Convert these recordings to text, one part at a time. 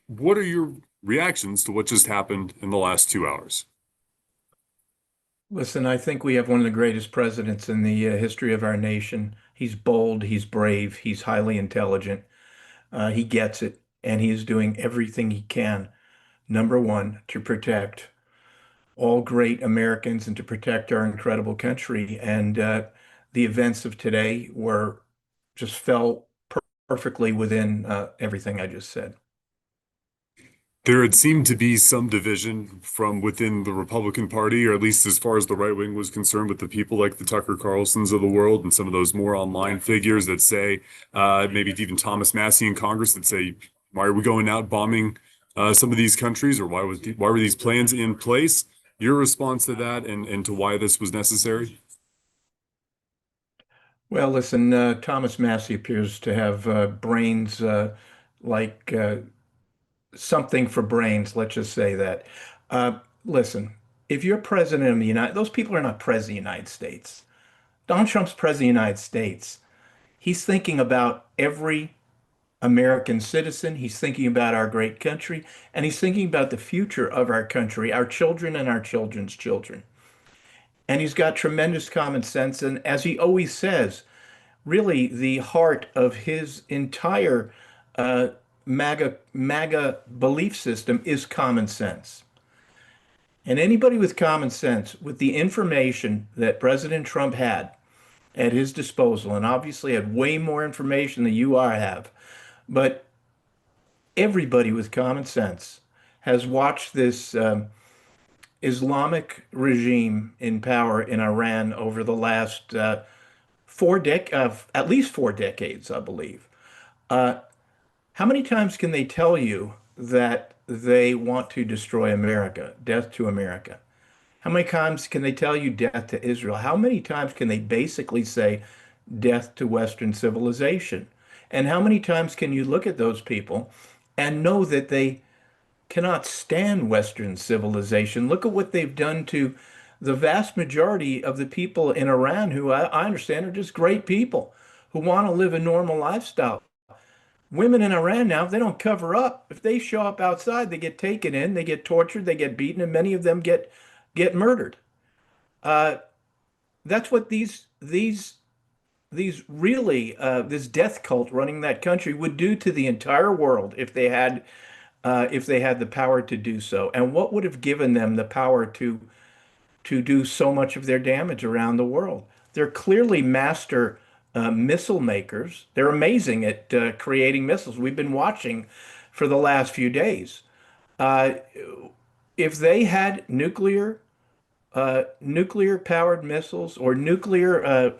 what are your reactions to what just happened in the last 2 hours? Listen, I think we have one of the greatest presidents in the history of our nation. He's bold, he's brave, he's highly intelligent. He gets it, and he is doing everything he can, number one, to protect all great Americans and to protect our incredible country. And the events of today were just fell perfectly within everything I just said. There had seemed to be some division from within the Republican Party, or at least as far as the right wing was concerned, with the people like the Tucker Carlsons of the world and some of those more online figures that say, maybe even Thomas Massey in Congress that say, why are we going out bombing some of these countries, or why were these plans in place? Your response to that and to why this was necessary? Well, listen, Thomas Massey appears to have brains like something for brains, let's just say that. Listen, if you're president of the United, those people are not president of the United States. Donald Trump's president of the United States. He's thinking about every American citizen. He's thinking about our great country, and he's thinking about the future of our country, our children and our children's children. And he's got tremendous common sense. And as he always says, really the heart of his entire uh, MAGA belief system is common sense. And anybody with common sense, with the information that President Trump had at his disposal, and obviously had way more information than you are have, but everybody with common sense has watched this Islamic regime in power in Iran over the last at least 4 decades, I believe. Uh, how many times can they tell you that they want to destroy America, death to America? How many times can they tell you death to Israel? How many times can they basically say death to Western civilization? And how many times can you look at those people and know that they cannot stand Western civilization? Look at what they've done to the vast majority of the people in Iran, who I understand are just great people who want to live a normal lifestyle. Women in Iran now, if they don't cover up, if they show up outside, they get taken in, they get tortured, they get beaten, and many of them get murdered. Uh, that's what these really this death cult running that country would do to the entire world if they had the power to do so. And what would have given them the power to do so much of their damage around the world? They're clearly master missile makers. They're amazing at creating missiles. We've been watching for the last few days. Uh, if they had nuclear powered missiles or nuclear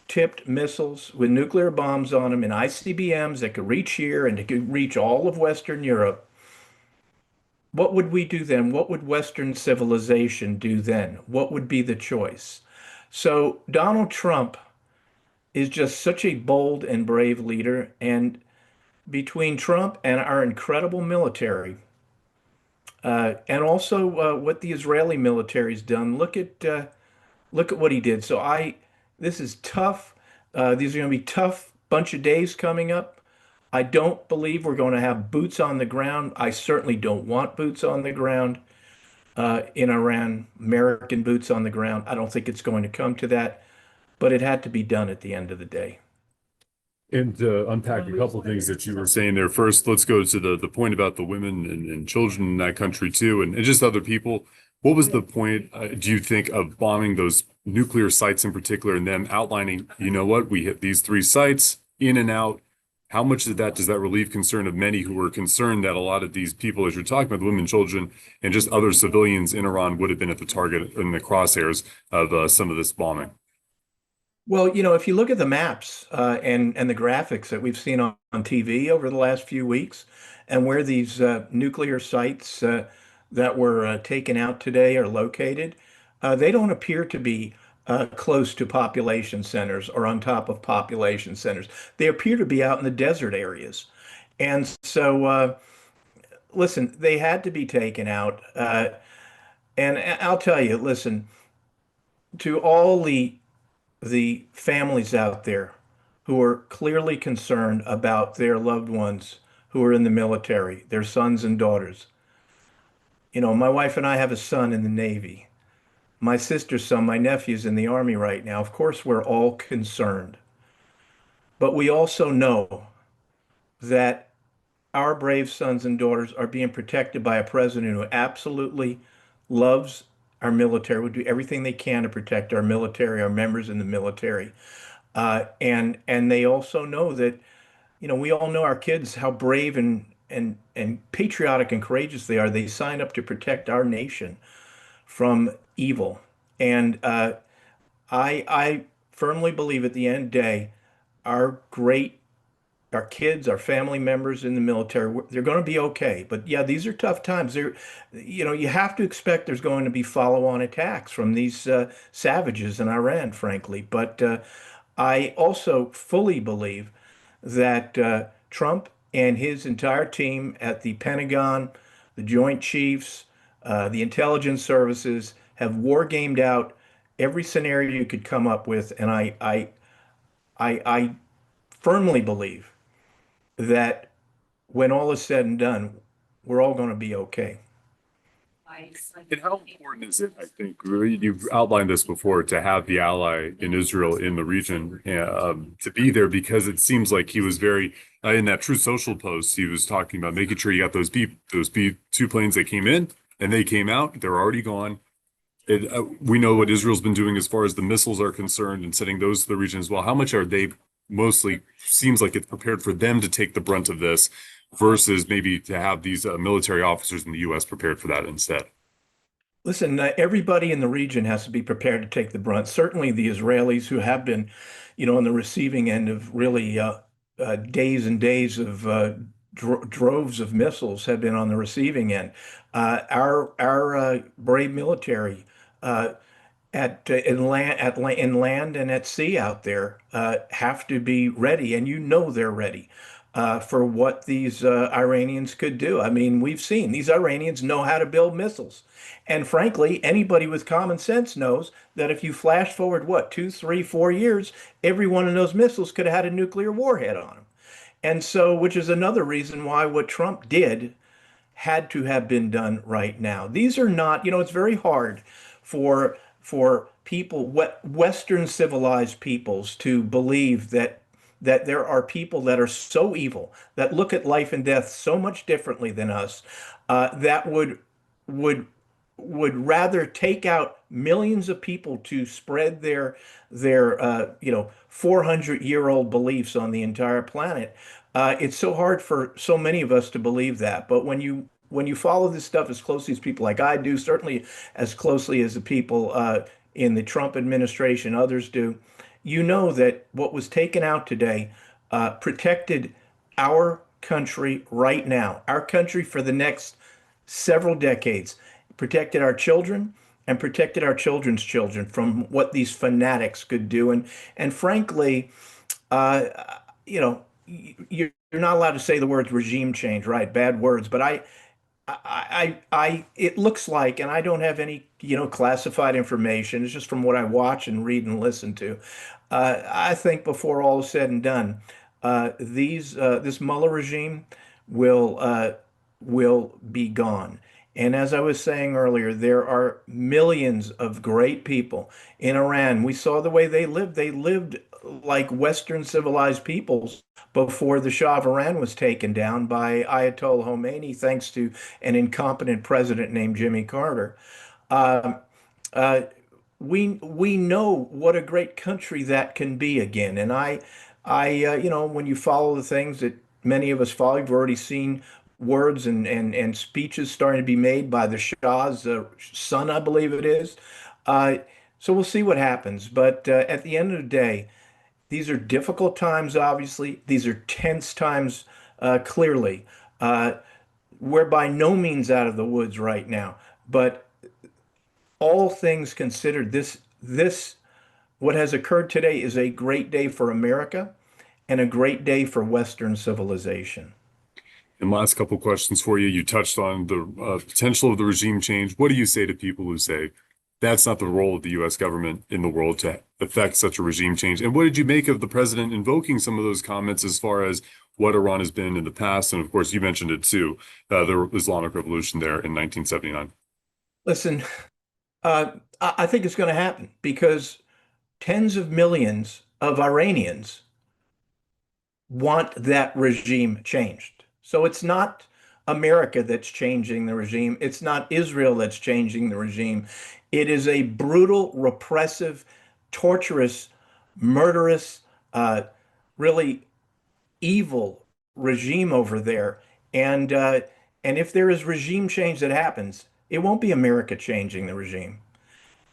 tipped missiles with nuclear bombs on them and ICBMs that could reach here and it could reach all of Western Europe, what would we do then? What would Western civilization do then? What would be the choice? So Donald Trump is just such a bold and brave leader. And between Trump and our incredible military, and also what the Israeli military's done, look at what he did. This is tough. These are going to be tough bunch of days coming up. I don't believe we're going to have boots on the ground. I certainly don't want boots on the ground in Iran, American boots on the ground. I don't think it's going to come to that, but it had to be done at the end of the day. And to unpack a couple of things that you were saying there. First, let's go to the point about the women and children in that country too, and just other people. What was the point, do you think, of bombing those nuclear sites in particular, and them outlining, you know what, we hit these three sites in and out. How much of that does that relieve concern of many who were concerned that a lot of these people, as you're talking about, the women, children, and just other civilians in Iran would have been at the target in the crosshairs of some of this bombing? Well, if you look at the maps and the graphics that we've seen on TV over the last few weeks, and where these nuclear sites that were taken out today are located, they don't appear to be close to population centers or on top of population centers. They appear to be out in the desert areas. And so, listen, they had to be taken out. And I'll tell you, listen, to all the families out there who are clearly concerned about their loved ones who are in the military, their sons and daughters. You know, my wife and I have a son in the Navy. My sister's son, my nephew's in the Army right now. Of course, we're all concerned. But we also know that our brave sons and daughters are being protected by a president who absolutely loves our military, would do everything they can to protect our military, our members in the military. And they also know that, you know, we all know our kids, how brave and patriotic and courageous they are. They sign up to protect our nation from evil. And I firmly believe at the end of the day, our great our kids, our family members in the military, they're going to be okay. But yeah, these are tough times. You know, you have to expect there's going to be follow-on attacks from these savages in Iran, frankly. But I also fully believe that Trump and his entire team at the Pentagon, the Joint Chiefs, the intelligence services have war gamed out every scenario you could come up with, and I firmly believe that when all is said and done, we're all going to be okay. And how important is it, I think, you've outlined this before, to have the ally in Israel in the region, to be there, because it seems like he was very, in that True Social post, he was talking about making sure you got those B-2 planes that came in and they came out, they're already gone. We know what Israel's been doing as far as the missiles are concerned and sending those to the region as well. How much are they mostly, seems like it's prepared for them to take the brunt of this versus maybe to have these military officers in the U.S. prepared for that instead? Listen, everybody in the region has to be prepared to take the brunt. Certainly the Israelis, who have been, you know, on the receiving end of really days and days of droves of missiles, have been on the receiving end. Our brave military in land and at sea out there have to be ready, and you know they're ready for what these Iranians could do. I mean, we've seen these Iranians know how to build missiles, and frankly, anybody with common sense knows that if you flash forward, what, 2, 3, 4 years, every one of those missiles could have had a nuclear warhead on them. And so, which is another reason why what Trump did had to have been done right now. These are not, you know, it's very hard for people, Western civilized peoples, to believe that there are people that are so evil, that look at life and death so much differently than us, that would would rather take out millions of people to spread their 400-year-old beliefs on the entire planet. It's so hard for so many of us to believe that. But when you follow this stuff as closely as people like I do, certainly as closely as the people in the Trump administration, others do, you know that what was taken out today protected our country right now, our country for the next several decades, protected our children and protected our children's children from what these fanatics could do. And frankly, uh, you're not allowed to say the words regime change, right? Bad words, but it looks like, and I don't have any, classified information. It's just from what I watch and read and listen to. I think before all is said and done, this Mueller regime will will be gone. And as I was saying earlier, there are millions of great people in Iran. We saw the way they lived. They lived like Western civilized peoples before the Shah of Iran was taken down by Ayatollah Khomeini, thanks to an incompetent president named Jimmy Carter. Um, uh, we know what a great country that can be again. And when you follow the things that many of us follow, you've already seen words and speeches starting to be made by the Shah's son, I believe it is. Uh, so we'll see what happens. But at the end of the day, these are difficult times, obviously. These are tense times, clearly. Uh, we're by no means out of the woods right now. But all things considered, this what has occurred today is a great day for America and a great day for Western civilization. And last couple questions for you. You touched on the potential of the regime change. What do you say to people who say that's not the role of the U.S. government in the world to affect such a regime change. And what did you make of the president invoking some of those comments as far as what Iran has been in the past? And of course, you mentioned it too, the Islamic Revolution there in 1979. Listen, I think it's going to happen because tens of millions of Iranians want that regime changed. So it's not America that's changing the regime. It's not Israel that's changing the regime. It is a brutal, repressive, torturous, murderous, uh, really evil regime over there. And uh, and if there is regime change that happens, it won't be America changing the regime.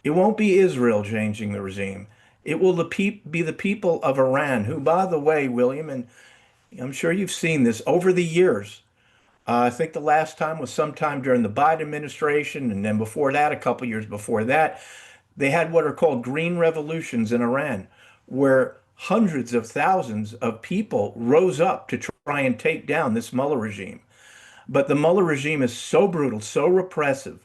It won't be Israel changing the regime. It will be the people of Iran, who, by the way, William, and I'm sure you've seen this over the years. I think the last time was sometime during the Biden administration, and then before that, a couple years before that, they had what are called green revolutions in Iran, where hundreds of thousands of people rose up to try and take down this Mullah regime. But the Mullah regime is so brutal, so repressive.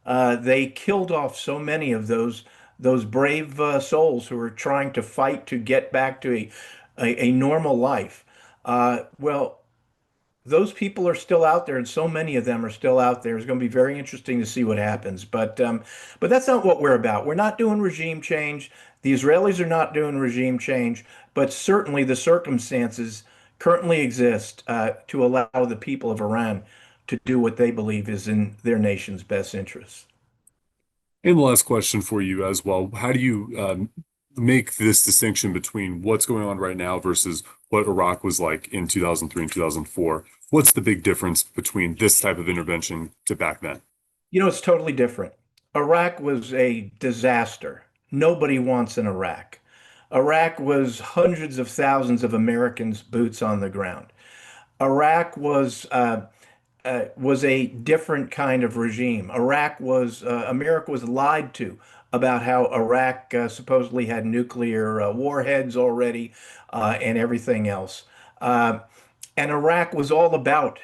They killed off so many of those brave souls who were trying to fight to get back to a normal life. Well, those people are still out there, and so many of them are still out there. It's going to be very interesting to see what happens. But that's not what we're about. We're not doing regime change. The Israelis are not doing regime change, but certainly the circumstances currently exist to allow the people of Iran to do what they believe is in their nation's best interest. And the last question for you as well. How do you make this distinction between what's going on right now versus what Iraq was like in 2003 and 2004? What's the big difference between this type of intervention to back then? You know, it's totally different. Iraq was a disaster. Nobody wants an Iraq. Iraq was hundreds of thousands of Americans' boots on the ground. Iraq was a different kind of regime. America was lied to about how Iraq supposedly had nuclear warheads already and everything else. Uh, and Iraq was all about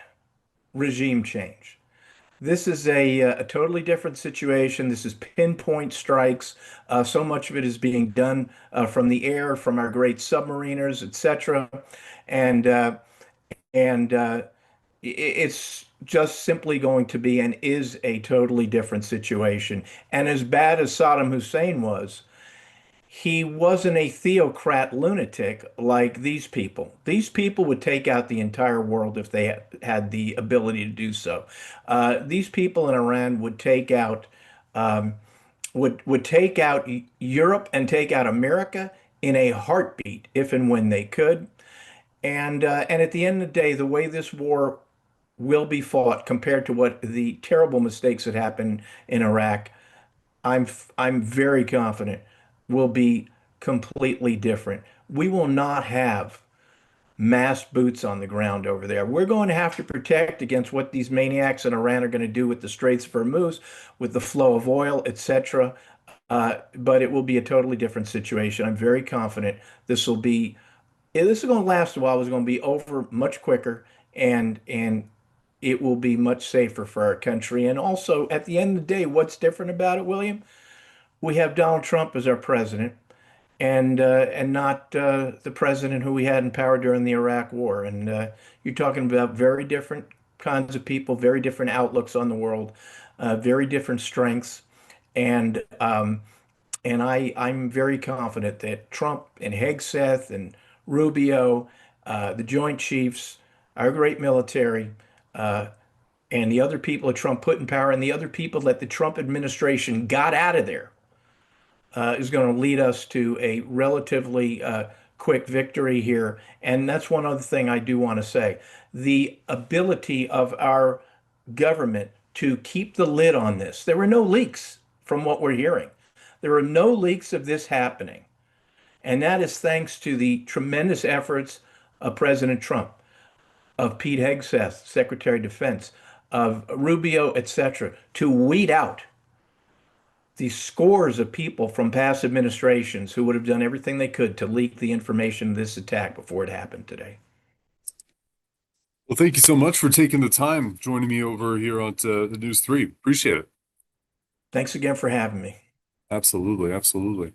regime change. This is a totally different situation. This is pinpoint strikes. So much of it is being done from the air, from our great submariners, etc. And and it's just simply going to be and is a totally different situation. And as bad as Saddam Hussein was, he wasn't a theocrat lunatic like these people. These people would take out the entire world if they had the ability to do so. These people in Iran would take out um, would take out Europe and take out America in a heartbeat if and when they could. And at the end of the day, the way this war will be fought compared to what the terrible mistakes that happened in Iraq, I'm very confident will be completely different. We will not have mass boots on the ground over there. We're going to have to protect against what these maniacs in Iran are going to do with the Straits of Hormuz, with the flow of oil, etc. But it will be a totally different situation. I'm very confident this is going to last a while. It's going to be over much quicker, and it will be much safer for our country. And also, at the end of the day, what's different about it, William? We have Donald Trump as our president, and not the president who we had in power during the Iraq War. And you're talking about very different kinds of people, very different outlooks on the world, very different strengths, and um, I'm very confident that Trump and Hegseth and Rubio, the Joint Chiefs, our great military, uh, and the other people that Trump put in power, and the other people that the Trump administration got out of there, is going to lead us to a relatively quick victory here. And that's one other thing I do want to say. The ability of our government to keep the lid on this. There were no leaks from what we're hearing. There are no leaks of this happening. And that is thanks to the tremendous efforts of President Trump, of Pete Hegseth, Secretary of Defense, of Rubio, etc., to weed out the scores of people from past administrations who would have done everything they could to leak the information of this attack before it happened today. Well, thank you so much for taking the time joining me over here on the News 3. Appreciate it. Thanks again for having me. Absolutely, absolutely.